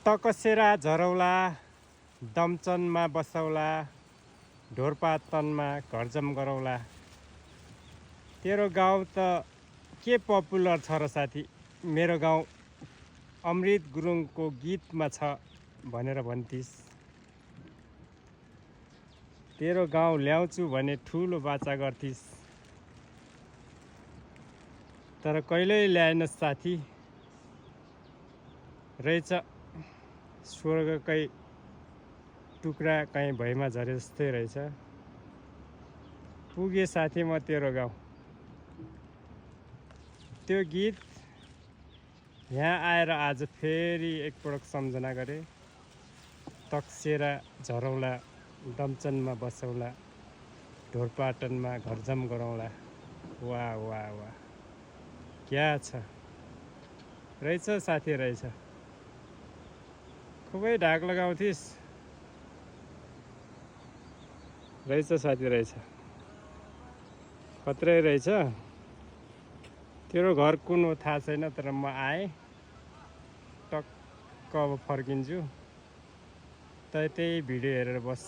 तकसेरा झरौला दमचनमा बसौला ढोरपातनमा घरजम गरौला। तेरो गाउँ त के पपुलर छ र साथी, मेरो गाउँ अमृत गुरुङको गीतमा छ भनेर भन्थिस्। तेरो गाउँ ल्याउँछु भने ठुलो बाचा गर्थिस्, तर कहिल्यै ल्याएनस् साथी। रहेछ स्वर्गकै टुक्रा कहीँ भैमा झरे जस्तै रहेछ। पुगे साथी म तेरो गाउँ। त्यो गीत यहाँ आएर आज फेरि एकपटक सम्झना गरे। तकसेरा झरौला दमचनमा बसौला ढोरपाटनमा घरजम गरौँला। वाह वाह वाह, क्या छ रहेछ साथी, रहेछ। खुबै ढाक लगाउँथिस् रहेछ साथी, रहेछ। खत्रै रहेछ। तेरो घर कुन हो थाहा छैन, तर म आएँ टक्क अब फर्किन्छु। त्यही भिडियो हेरेर बस।